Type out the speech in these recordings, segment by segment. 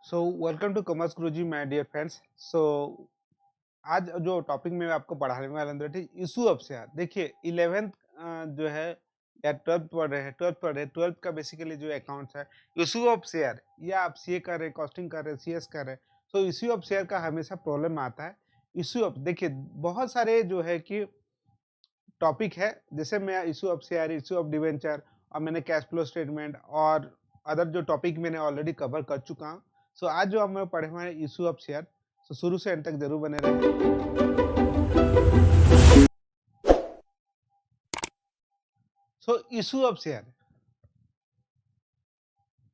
So welcome to commerce Guruji my dear friends. आज जो topic मैं आपको पढ़ाने वाला हूँ इशू ऑफ शेयर। देखिए 11th जो है या 12th पढ़ रहे हैं, 12th पढ़ रहे हैं, 12th का बेसिकली जो अकाउंट्स है, इशू ऑफ शेयर, या आप सीए कर रहे हैं, कॉस्टिंग कर रहे हैं, सीएस कर रहे हैं, तो इशू ऑफ शेयर का हमेशा प्रॉब्लम आता है। इशू ऑफ देखिए बहुत सारे जो है कि टॉपिक है, जैसे मैं issue of share, issue of debenture, और मैंने कैश फ्लो स्टेटमेंट और अदर जो टॉपिक मैंने ऑलरेडी कवर कर चुका हूँ। आज जो हम लोग पढ़े हुए हैं इशू ऑफ शेयर, शुरू से एंड तक जरूर बने रहिए। इशू ऑफ शेयर,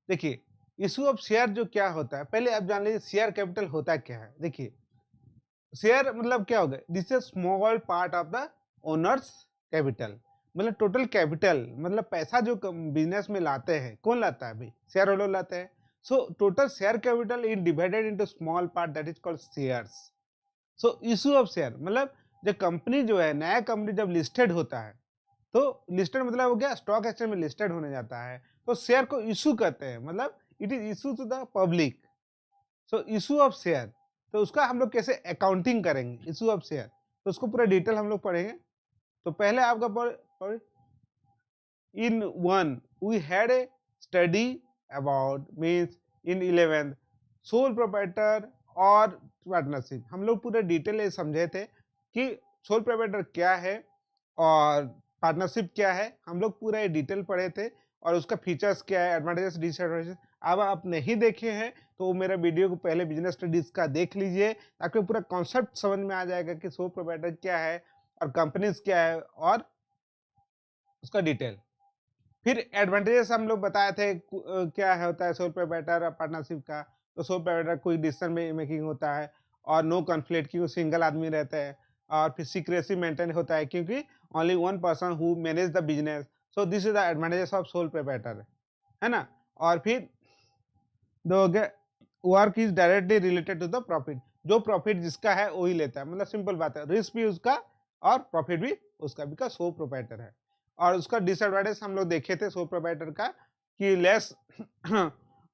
देखिए इशू ऑफ शेयर जो क्या होता है, पहले आप जान लीजिए शेयर कैपिटल होता क्या है। देखिए शेयर मतलब क्या होगा, this is small part of the owners capital, मतलब टोटल कैपिटल, मतलब पैसा जो बिजनेस में लाते हैं, कौन लाता है भाई, शेयर होल्डर लाते हैं। So total share capital is divided into small part, that is called shares. Issue of share मतलब जब कंपनी जो है, नया कंपनी जब लिस्टेड होता है, तो लिस्टेड मतलब हो गया स्टॉक एक्सचेंज में लिस्टेड होने जाता है, तो शेयर को इशू करते हैं, मतलब it is issue to the public. Issue of share, तो उसका हम लोग कैसे अकाउंटिंग करेंगे इशू ऑफ शेयर, तो उसको पूरा डिटेल हम लोग पढ़ेंगे। तो पहले आपका in one we had a study about means in 11th sole proprietor और पार्टनरशिप, हम लोग पूरे डिटेल ये समझे थे कि सोल प्रोप्राइटर क्या है और पार्टनरशिप क्या है, हम लोग पूरा ये डिटेल पढ़े थे, और उसका फीचर्स क्या है, एडवांटेजेस डिसएडवांटेजेस। अब आप नहीं देखे हैं तो वो मेरा वीडियो को पहले बिजनेस स्टडीज का देख लीजिए, ताकि पूरा कॉन्सेप्ट समझ में आ जाएगा कि सोल प्रोप्राइटर क्या है और कंपनीज क्या है और उसका डिटेल। फिर एडवांटेजेस हम लोग बताए थे, क्या होता है सोल प्रोप्राइटर और पार्टनरशिप का। तो सोल प्रोप्राइटर कोई डिसीजन मेकिंग होता है और नो कॉन्फ्लिक्ट, क्योंकि सिंगल आदमी रहता है, और फिर सीक्रेसी मेंटेन होता है क्योंकि only one person who manage the business. This is the advantages of sole proprietor, है ना। और फिर दो work is directly related to the profit, जो प्रॉफिट जिसका है वही लेता है, मतलब सिंपल बात है, रिस्क भी उसका और प्रॉफिट भी उसका, बिकॉज सोल प्रोप्राइटर है। और उसका डिसएडवांटेज हम लोग देखे थे सोल प्रोप्राइटर का, कि लेस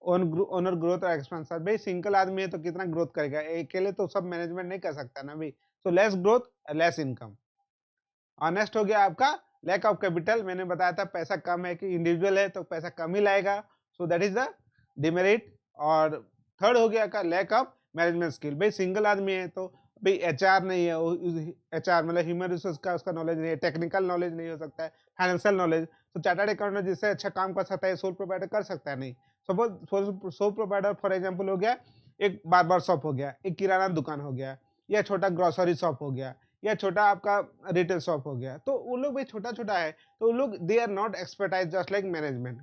ओनर ग्रोथ और एक्सपेंशन। भाई सिंगल आदमी है तो कितना ग्रोथ करेगा, अकेले तो सब मैनेजमेंट नहीं कर सकता ना भाई। Less growth, less income. और नेक्स्ट हो गया आपका लैक ऑफ कैपिटल, मैंने बताया था पैसा कम है, कि इंडिविजुअल है तो पैसा कम ही लाएगा, सो दैट इज द डिमेरिट। और थर्ड हो गया का लैक ऑफ मैनेजमेंट स्किल, भाई सिंगल आदमी है तो भाई एचआर नहीं है, एचआर मतलब ह्यूमन रिसोर्स का उसका नॉलेज नहीं है, टेक्निकल नॉलेज नहीं हो सकता है, फाइनेंशियल नॉलेज, तो चार्टर्ड अकाउंटेंट जिससे अच्छा काम कर सकता है सोल प्रोवाइडर कर सकता है नहीं। Suppose sole provider for example हो गया एक बार्बर शॉप हो गया, एक किराना दुकान हो गया, या छोटा ग्रोसरी शॉप हो गया, या छोटा आपका रिटेल शॉप हो गया, तो वो लोग भाई छोटा छोटा है, तो वो लोग they are not expertise just like management.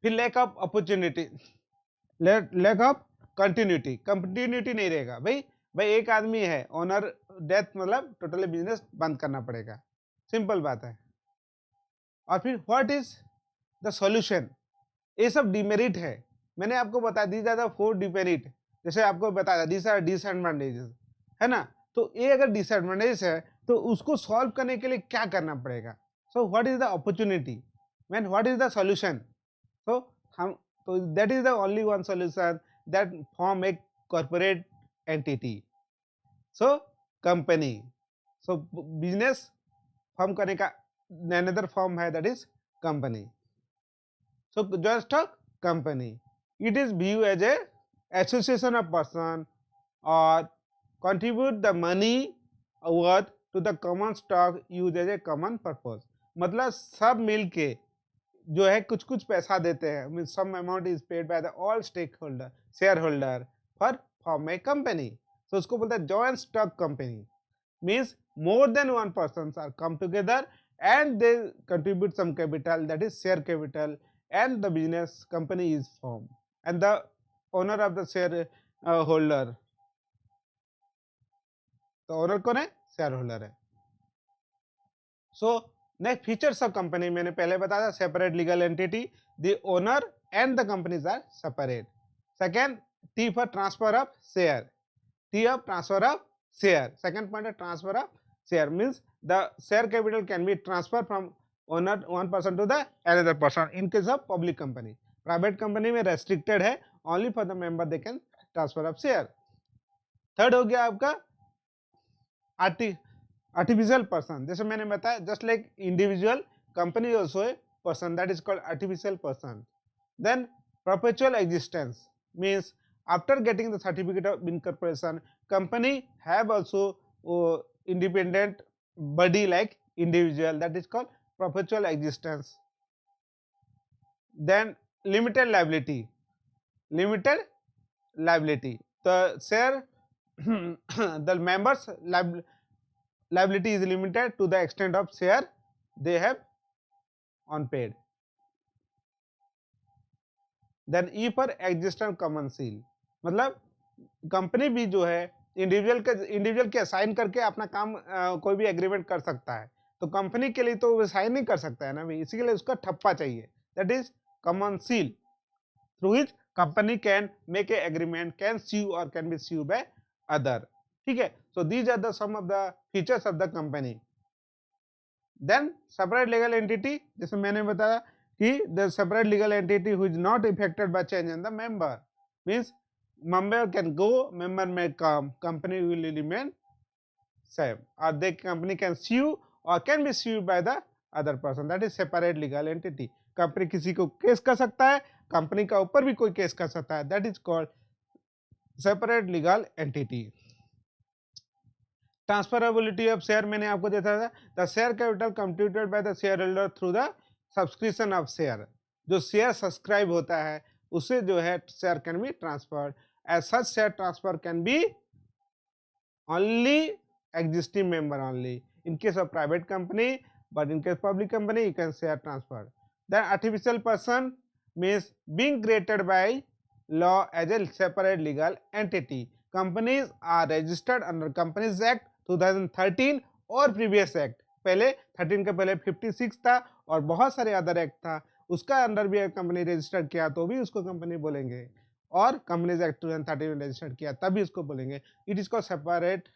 फिर lack of opportunity, lack of continuity, continuity नहीं रहेगा भाई। भाई एक आदमी है ओनर, डेथ मतलब टोटली बिजनेस बंद करना पड़ेगा, सिंपल बात है। और फिर व्हाट इज द सॉल्यूशन, ये सब डिमेरिट है, मैंने आपको बता दी ज्यादा 4 डिमेरिट, जैसे आपको बताया दिस आर डिसएडवांटेजेस, है ना। तो ये अगर डिसएडवांटेज है तो उसको सॉल्व करने के लिए क्या करना पड़ेगा, what is the opportunity, man what is the solution. तो हम, तो that is the only one solution, that form a corporate entity, company. Business form करने का अनदर फॉर्म है, that is company. Just a company. It is viewed as a association of person or contribute the money worth to the common stock used as a common purpose. मतलब सब मिल के जो है कुछ कुछ पैसा देते हैं, some amount is paid by the all stakeholder shareholder for form a company. उसको बोलते हैं joint stock company, means more than one persons are come together and they contribute some capital, that is share capital, and the business company is formed, and the owner of the share holder, तो owner कौन है, share holder है। Next features of company, मैंने पहले बताया separate legal entity, the owner and the companies are separate. Second, T for transfer of share, T of transfer of share. Second point is transfer of share, means the share capital can be transferred from owner one person to the another person in case of public company. Private company में restricted है, only for the member they can transfer of share. Third हो गया आपका artificial person, जैसे मैंने बताया just like individual, company also a person, that is called artificial person. Then perpetual existence means after getting the certificate of incorporation, company have also independent body like individual, that is called perpetual existence. Then limited liability, limited liability, the share the members liability is limited to the extent of share they have unpaid. Then ई पर existent common seal, मतलब company भी जो है individual के sign करके अपना काम कोई भी एग्रीमेंट कर सकता है, तो कंपनी के लिए तो वो साइन नहीं कर सकता है ना भाई, इसी के लिए उसका ठप्पा चाहिए, that is common seal through which company can make a agreement, can sue और can be sue by other. ठीक है, so these are the some of the features of the company. Then separate legal entity, जैसे मैंने बताया कि the separate legal entity who is not affected by change in the member, means member can go, member may come, company will remain same, or the company can sue or can be sued by the other person, that is separate legal entity। Company किसी को case कर सकता है, company का ऊपर भी कोई case कर सकता है, that is called separate legal entity. Transferability of share मैंने आपको देखा था, the share capital computed by the share holder through the subscription of share, जो शेयर सब्सक्राइब होता है उससे जो है share can be transferred, as such share transfer can be only existing member only in case of private company, but in case public company you can share transfer. Then artificial person means being created by law as a separate legal entity, companies are registered under companies act 2013 और previous act, पहले 13 के पहले 56 था और बहुत सारे other act था, उसका अंडर भी कंपनी रजिस्टर्ड किया तो भी उसको कंपनी बोलेंगे, और कंपनीज एक्ट 2013 में रजिस्टर्ड किया तभी उसको बोलेंगे। It is called separate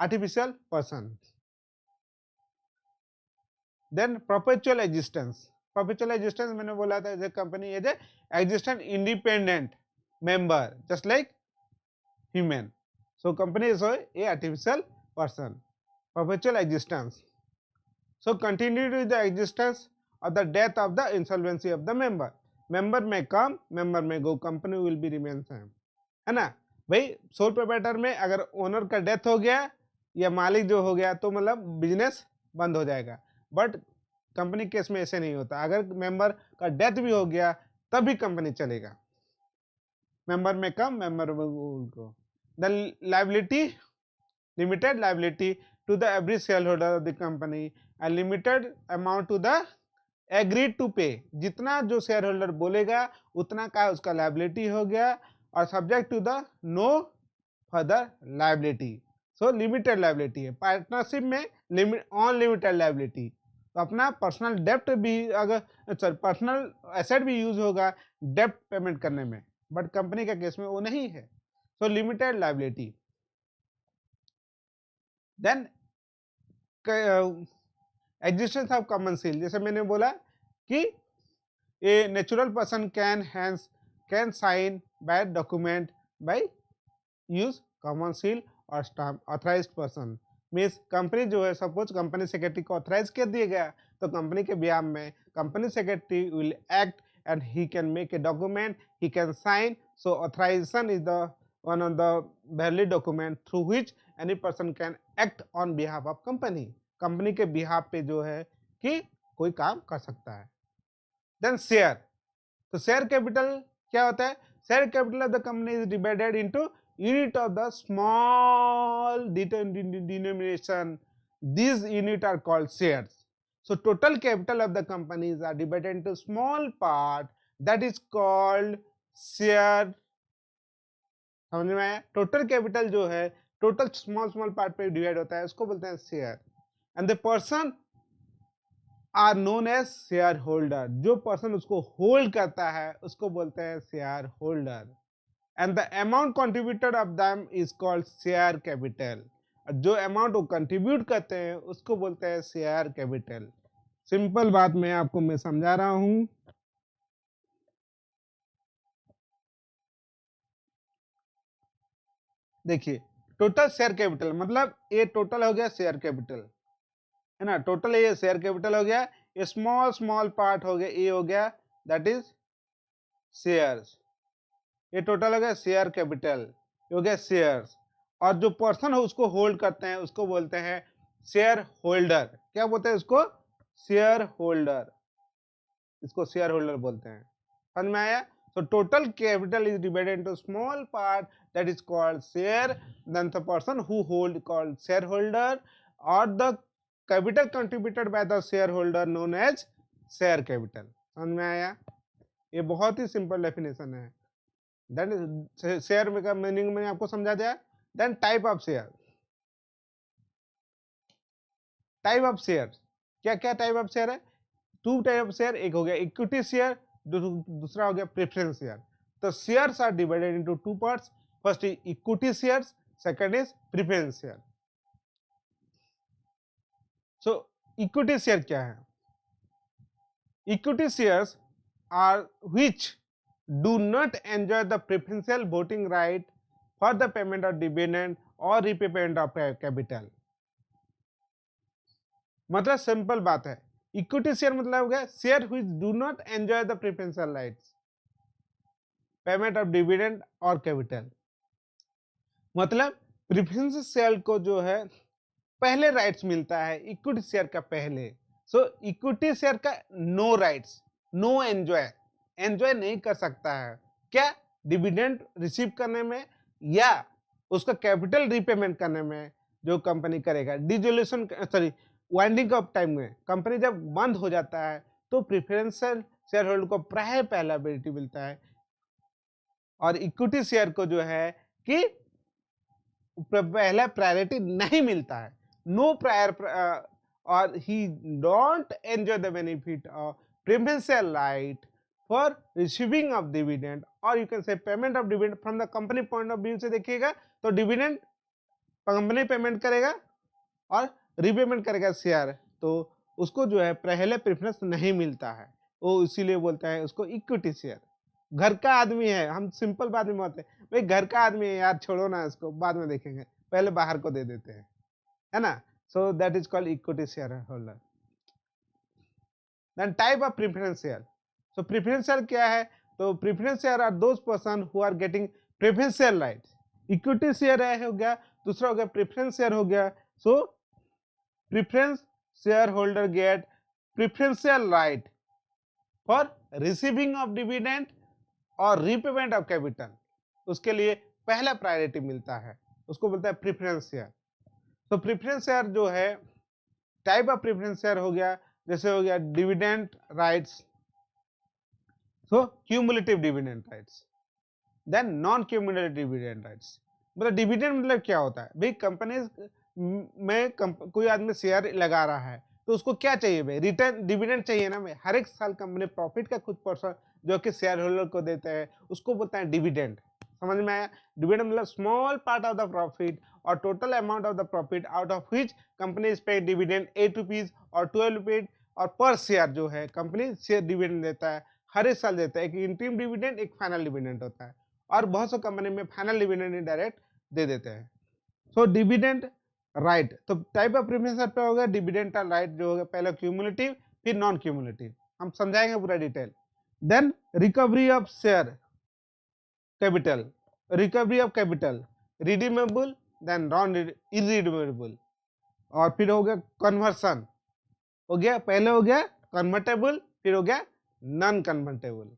artificial person. Then perpetual existence, perpetual existence मैंने बोला था जैसे company as a existent independent member just like human, so company is a artificial person. Perpetual existence, so continue with the existence of the death of the insolvency of the member, member may come, member may go, company will be remain same, है ना भाई। Sole proprietor में अगर owner का death हो गया या मालिक जो हो गया तो मतलब बिजनेस बंद हो जाएगा, बट कंपनी केस में ऐसे नहीं होता, अगर मेंबर का डेथ भी हो गया तब भी कंपनी चलेगा, मेंबर में कम, मेंबर में go. The liability, limited liability to the every shareholder of the company and limited amount to the agreed to pay, जितना जो शेयर होल्डर बोलेगा उतना का उसका लायबिलिटी हो गया, और subject to the no further liability, so limited liability है। पार्टनरशिप में अनलिमिटेड लायबिलिटी, तो अपना पर्सनल डेप्ट भी अगर पर्सनल एसेट भी यूज होगा डेप्ट पेमेंट करने में, बट कंपनी का केस में वो नहीं है, so limited liability. Then existence of common seal, जैसे मैंने बोला कि a natural person can sign by document by use common seal और stamp. Authorised person means company जो है, सपोज कंपनी सेक्रेटरी को ऑथराइज कर दिया गया तो कंपनी के बिहाफ में company secretary will act and he can make a document, he can sign, so authorisation is the one of the valid document through which any person can act on behalf of company, company के behalf पे जो है कि कोई काम कर सकता है। देन शेयर, तो शेयर कैपिटल क्या होता है, share capital of the company is divided into unit of the small denomination, these unit are called shares, so total capital of the companies are divided into small part that is called share। समझ में आया, total capital जो है total small part पे divide होता है, उसको बोलते हैं share. And the person are known as share holder, जो पर्सन उसको होल्ड करता है उसको बोलते हैं share holder. And the amount contributed of them is called share capital, जो अमाउंट वो कंट्रीब्यूट करते हैं उसको बोलते हैं शेयर कैपिटल। सिंपल बात मैं आपको समझा रहा हूं। देखिए टोटल शेयर कैपिटल मतलब ये टोटल हो गया शेयर कैपिटल, है ना, टोटल ये शेयर कैपिटल हो गया, ये स्मॉल स्मॉल पार्ट हो गया, ये हो गया दैट इज शेयर्स, ये टोटल हो गया शेयर कैपिटल, ये हो गया शेयर्स। और जो पर्सन है उसको होल्ड करते हैं उसको बोलते हैं शेयर होल्डर। क्या बोलते हैं उसको? शेयर होल्डर, इसको शेयर होल्डर बोलते हैं। समझ में आया? So total capital is divided into small part that is called share, then the person who hold called shareholder, or the capital contributed by the shareholder known as share capital। समझ में आया? ये बहुत ही सिंपल डेफिनेशन है। Then share का meaning मैंने आपको समझा दिया। Then type of share, type of share क्या क्या टाइप ऑफ शेयर है? टू टाइप ऑफ शेयर, एक हो गया इक्विटी शेयर, दूसरा हो गया प्रेफरेंस शेयर। तो shares are divided into two parts, first is equity shares, second is preference share. So equity share क्या है? Equity shares are which do not enjoy the preferential voting right for the payment of dividend और repayment of capital. मतलब simple बात है, equity share मतलब हो गया share which do not enjoy the preferential rights, payment of dividend और capital. मतलब preference share को जो है पहले राइट्स मिलता है इक्विटी शेयर का पहले। सो इक्विटी शेयर का no rights, no enjoy, enjoy नहीं कर सकता है क्या? डिविडेंड रिसीव करने में या उसका कैपिटल रीपेमेंट करने में जो कंपनी करेगा। Dissolution sorry winding up time में कंपनी जब बंद हो जाता है तो प्रेफरेंशियल शेयर होल्डर को पहला एबिलिटी मिलता है, और इक्विटी शेयर को जो है कि पहला प्रायोरिटी नहीं मिलता है, नो प्रायर, और he don't enjoy the benefit of preferential right for receiving of dividend, और you can say payment of dividend from the company point of view से देखिएगा तो डिविडेंड कंपनी पेमेंट करेगा और रीपेमेंट करेगा शेयर, तो उसको जो है पहले प्रेफरेंस नहीं मिलता है, वो इसीलिए बोलता है उसको इक्विटी शेयर। घर का आदमी है, हम सिंपल बात में बोलते हैं भाई घर का आदमी है यार, छोड़ो ना इसको, बाद में देखेंगे, पहले बाहर को दे देते हैं, है ना। So that is called equity share holder. Then type of preference share. So preference share क्या है? तो preference share are those person who are getting preferential rights. Equity share है हो गया, दूसरा हो गया प्रेफरेंस शेयर हो गया। So preference shareholder get preferential right for receiving of dividend और रीपेमेंट ऑफ कैपिटल, उसके लिए पहला प्रायोरिटी मिलता है, उसको बोलता है प्रेफरेंस शेयर। तो प्रेफरेंस शेयर जो है टाइप ऑफ प्रेफरेंस शेयर हो गया, जैसे हो गया dividend rights, so cumulative dividend rights, then non cumulative dividend rights. मतलब डिविडेंड मतलब क्या होता है भाई, कंपनी में कोई आदमी शेयर लगा रहा है तो उसको क्या चाहिए भाई? रिटर्न डिविडेंड चाहिए ना भाई। हर एक साल कंपनी प्रॉफिट का कुछ परसेंट जो कि शेयर होल्डर को देते हैं उसको बोलते हैं डिविडेंड। समझ में आया? डिविडेंड मतलब small part of the profit और total amount of the profit out of which company is paid dividend 8 rupees और 12 रुपीज, और पर शेयर जो है कंपनी शेयर डिविडेंड देता है, हर एक साल देता है। एक इंटरिम डिविडेंड, एक फाइनल डिविडेंड होता है, और बहुत सी कंपनी में फाइनल डिविडेंड डायरेक्ट दे देते हैं। सो डिविडेंड राइट, तो टाइप ऑफ प्रेफरेंस पे हो गया डिविडेंड राइट जो हो गया पहले क्यूमुलेटिव फिर नॉन क्यूमुलेटिव, हम समझाएंगे पूरा detail. Then recovery of share capital, recovery of capital redeemable then non irredeemable, और फिर हो गया कन्वर्सन, हो गया पहले हो गया कन्वर्टेबल फिर हो गया नॉन कन्वर्टेबल,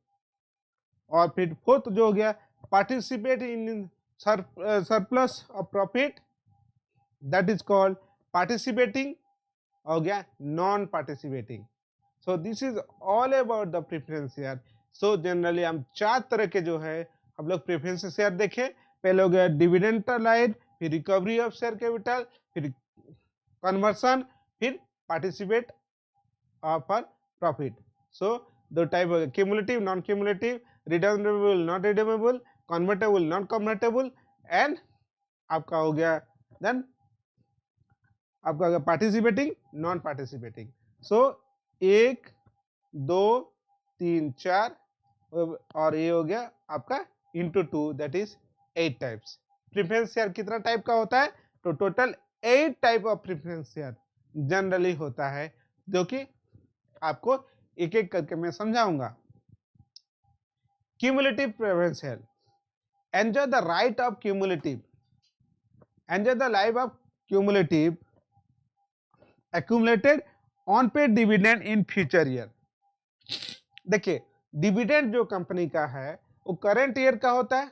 और फिर फोर्थ जो हो गया participate in surplus of profit, that is called participating, हो गया non participating. So this is all about the preference share. So generally हम 4 तरह के जो है हम लोग प्रेफरेंस शेयर देखे। पहले हो गया डिविडेंड राइट, फिर रिकवरी ऑफ शेयर कैपिटल, फिर कन्वर्सन, फिर पार्टिसिपेट फॉर प्रॉफिट। सो दो टाइप हो गया cumulative, non cumulative, redeemable, not redeemable, convertible, non convertible, and आपका हो गया देन आपका हो गया पार्टिसिपेटिंग, नॉन पार्टिसिपेटिंग। सो 1 2 3 4 और ये हो गया आपका into 2 that is 8 types. Preference share कितना टाइप का होता है? तो total 8 type of preference share generally होता है, जो कि आपको एक एक करके मैं समझाऊंगा। Cumulative preference share, enjoy the right of cumulative, enjoy the life of cumulative accumulated on paid dividend in future year। देखिए, डिविडेंड जो कंपनी का है वो करंट ईयर का होता है,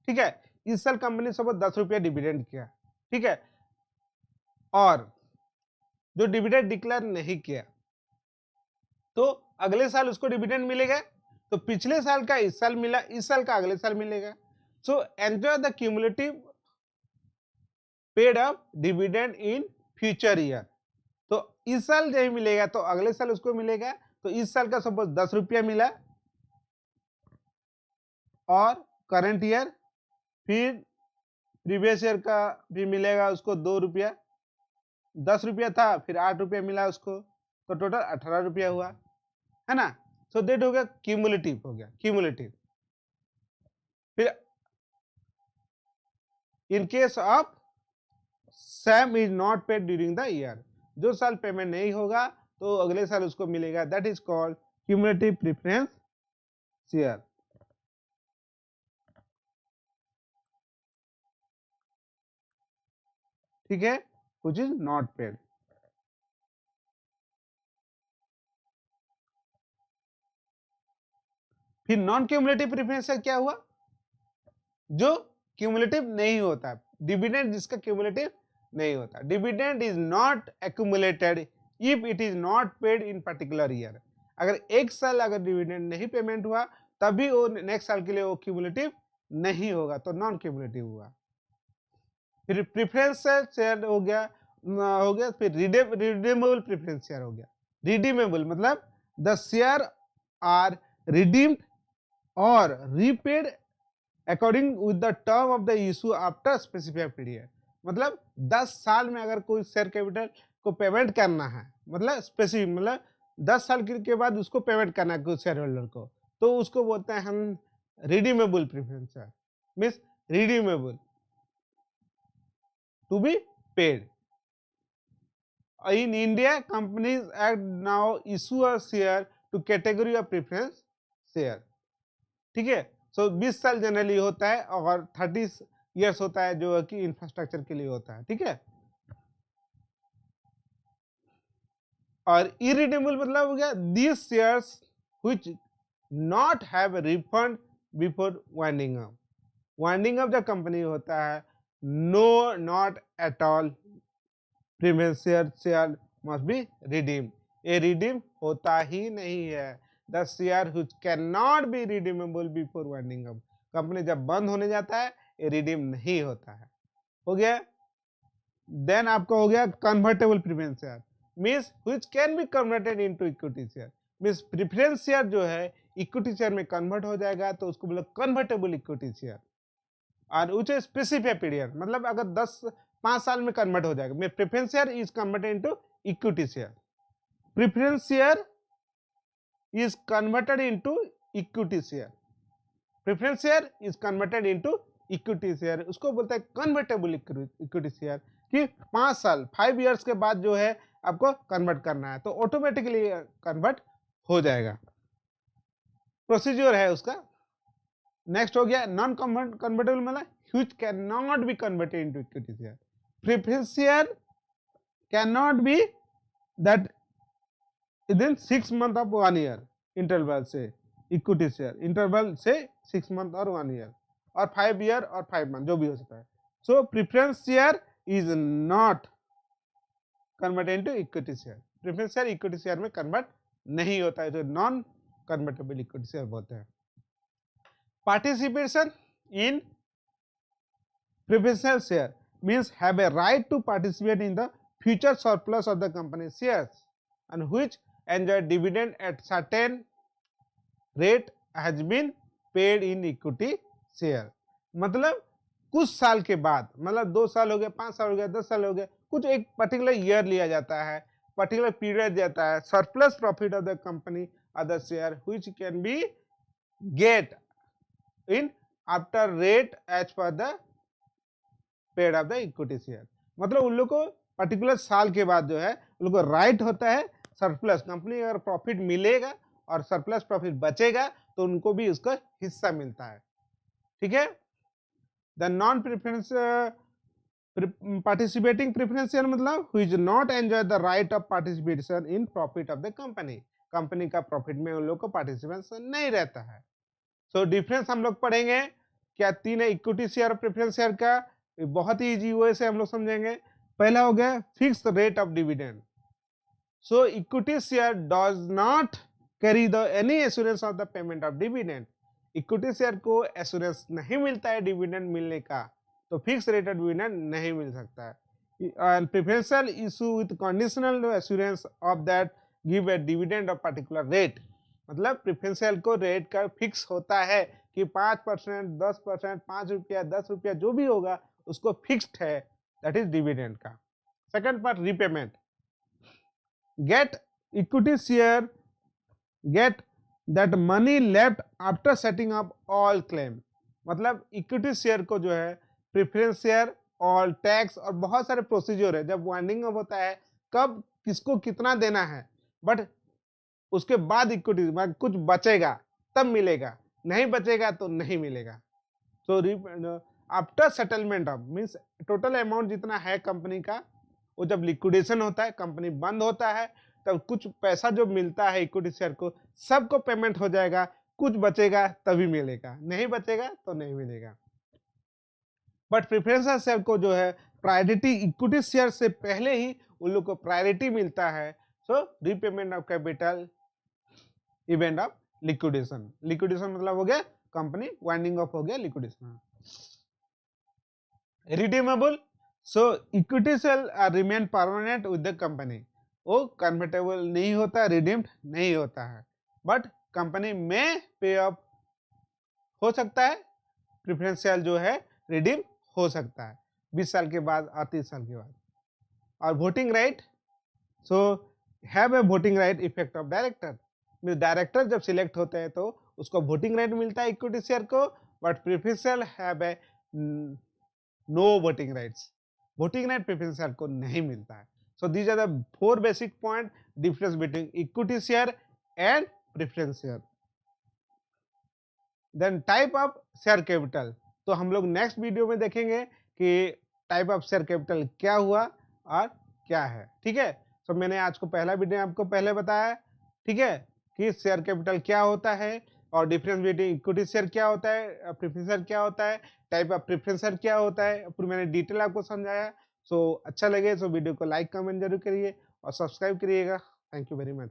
ठीक है। इस साल कंपनी सपोज 10 रुपया डिविडेंड किया, ठीक है, और जो डिविडेंड डिक्लेयर नहीं किया तो अगले साल उसको डिविडेंड मिलेगा, तो पिछले साल का इस साल मिला, इस साल का अगले साल मिलेगा। So enjoy the cumulative paid of dividend in future year. तो इस साल नहीं मिलेगा तो अगले साल उसको मिलेगा। तो इस साल का सपोज 10 रुपया मिला और करंट ईयर, फिर प्रीवियस ईयर का भी मिलेगा उसको 2 रुपया, 10 रुपया था फिर 8 रुपया मिला उसको, तो टोटल 18 रुपया हुआ, है ना। सो डेट हो गया क्यूमुलेटिव, हो गया क्यूमुलेटिव। फिर इन case of Sam is not paid during the year, जो साल पेमेंट नहीं होगा तो अगले साल उसको मिलेगा, that is called cumulative preference share. ठीक है, व्हिच इज नॉट पेड। फिर नॉन क्यूमुलेटिव प्रेफरेंस शेयर क्या हुआ? जो क्यूमुलेटिव नहीं होता, डिविडेंड जिसका क्यूमुलेटिव नहीं होता। Dividend is not accumulated if it is not paid in particular year. अगर एक साल अगर डिविडेंड नहीं पेमेंट हुआ तभी वो नेक्स्ट साल के लिए वो क्यूमुलेटिव नहीं होगा, तो नॉन क्यूमुलेटिव हुआ। फिर प्रेफरेंस शेयर हो गया, फिर रिडीमेबल प्रेफरेंस शेयर हो गया। रिडीमेबल मतलब द शेयर आर रिडीम्ड और repaid according with the term of the issue after specified period. मतलब 10 साल में अगर कोई शेयर कैपिटल को पेमेंट करना है, मतलब स्पेसिफिक, मतलब 10 साल के बाद उसको पेमेंट करना है कोई शेयर होल्डर को, तो उसको बोलते हैं हम redeemable preference share, means redeemable to be paid. In India, companies act now issue a share to category of preference share। ठीक है, सो 20 साल जनरली होता है और 30 इयर्स होता है जो कि इंफ्रास्ट्रक्चर के लिए होता है, ठीक है। और इरिडेबल मतलब हो गया these shares which not have refund before winding up. Winding up जब कंपनी होता है, no not at all previous share must be redeem. ये रिडीम होता ही नहीं है। The share which can not be redeemable before winding up, company जब बंद होने जाता है ये रिडीम नहीं होता है। हो गया। देन आपका हो गया convertible preference share, means which can be converted into equity share. Means preference share जो है इक्विटी शेयर में कन्वर्ट हो जाएगा तो उसको बोलो कन्वर्टेबल इक्विटी शेयर। और व्हिच स्पेसिफाइड पीरियड, मतलब अगर 5 साल में कन्वर्ट हो जाएगा। Preference share is converted into equity share. Preference share is converted into equity share। Preference share is converted into equity share, उसको बोलते हैं कन्वर्टेबल इक्विटी शेयर, कि 5 साल 5 इयर्स के बाद जो है आपको कन्वर्ट करना है तो ऑटोमेटिकली कन्वर्ट हो जाएगा, प्रोसीजर है उसका। नेक्स्ट हो गया नॉन कन्वर्टेबल, मतलब which can not be converted into equity share. Preference share can not B that within 6 month of 1 year interval से, इक्विटी शेयर इंटरवल से 6 मंथ और 1 ईयर और 5 ईयर और 5 मंथ जो भी हो सकता है। So preference share is not converted into equity share. Preference share equity share में कन्वर्ट नहीं होता है, जो नॉन कन्वर्टेबल इक्विटी शेयर बोलते हैं। Participation in preferential share means have a right to participate in the future surplus of the company shares and which enjoy dividend at certain rate has been paid in equity share। मतलब कुछ साल के बाद, मतलब 2 साल हो गया, 5 साल हो गया, 10 साल हो गया, कुछ एक पर्टिकुलर ईयर लिया जाता है, पर्टिकुलर पीरियड जाता है, surplus profit of the company other share which can be get in after rate as per the paid of the equity share. मतलब उन लोग को पर्टिकुलर साल के बाद जो है उन लोग को राइट होता है सरप्लस, कंपनी अगर प्रॉफिट मिलेगा और सरप्लस प्रॉफिट बचेगा तो उनको भी उसका हिस्सा मिलता है। ठीक है। The non preference participating preference share मतलब who is not enjoy the right of participation in profit of the company, company का प्रॉफिट में उन लोग को पार्टिसिपेशन नहीं रहता है। सो डिफरेंस हम लोग पढ़ेंगे क्या, तीन है इक्विटी शेयर और प्रेफरेंस शेयर का, बहुत ही इजी वे से हम लोग समझेंगे। पहला हो गया fix rate of dividend. So equity share does not carry the any assurance of the payment of dividend. Equity share को एश्योरेंस नहीं मिलता है डिविडेंड मिलने का, तो फिक्स रेट ऑफ डिविडेंड नहीं मिल सकता है। Preferential issue with conditional assurance of that give a dividend of particular rate. मतलब प्रेफरेंशियल को रेट का फिक्स होता है कि 5%, 10%, 5 रुपया, 10 रुपया जो भी होगा उसको फिक्स्ड है, दैट इज डिविडेंड का। Second part repayment. Get equity share get that money left after setting up all claim. मतलब इक्विटी शेयर को जो है प्रेफरेंस शेयर और टैक्स और बहुत सारे प्रोसीजर है, जब वाइंडिंग अप होता है कब किसको कितना देना है, बट उसके बाद इक्विटी कुछ बचेगा तब मिलेगा, नहीं बचेगा तो नहीं मिलेगा। So after settlement of means total amount जितना है कंपनी का, वो जब लिक्विडेशन होता है कंपनी बंद होता है तब कुछ पैसा जो मिलता है इक्विटी शेयर को सबको पेमेंट हो जाएगा, कुछ बचेगा तभी मिलेगा, नहीं बचेगा तो नहीं मिलेगा। बट प्रेफरेंशियल शेयर को जो है प्रायोरिटी इक्विटी शेयर से पहले ही उन लोग को प्रायोरिटी मिलता है। So repayment of capital event of liquidation. Liquidation मतलब हो गया कंपनी वाइंडिंग अप हो गया, liquidation. Redeemable. So equity share remain permanent with the company. वो कन्वर्टेबल नहीं होता, रिडीम्ड नहीं होता है, बट कंपनी में पे ऑफ हो सकता है, प्रेफरेंस शेयर जो है रिडीम हो सकता है 20 साल के बाद और 30 साल के बाद। और voting right. So have a voting right effect of director. Director जब सिलेक्ट होते हैं तो उसको वोटिंग राइट मिलता है इक्विटी शेयर को, but preference share have a no voting rights. Voting right preference share को नहीं मिलता है। So these are the 4 basic point difference between equity share and preference share. Then type of share capital, तो हम लोग next video में देखेंगे कि टाइप ऑफ शेयर कैपिटल क्या हुआ और क्या है। ठीक है। तो मैंने आज को पहला वीडियो आपको पहले बताया, ठीक है, कि शेयर कैपिटल क्या होता है और डिफरेंस बिटवीन इक्विटी शेयर क्या होता है, प्रेफरेंस शेयर क्या होता है, टाइप ऑफ प्रेफरेंस शेयर क्या होता है, पूरी मैंने डिटेल आपको समझाया। सो अच्छा लगे तो वीडियो को लाइक कमेंट जरूर करिए और सब्सक्राइब करिएगा। Thank you very much.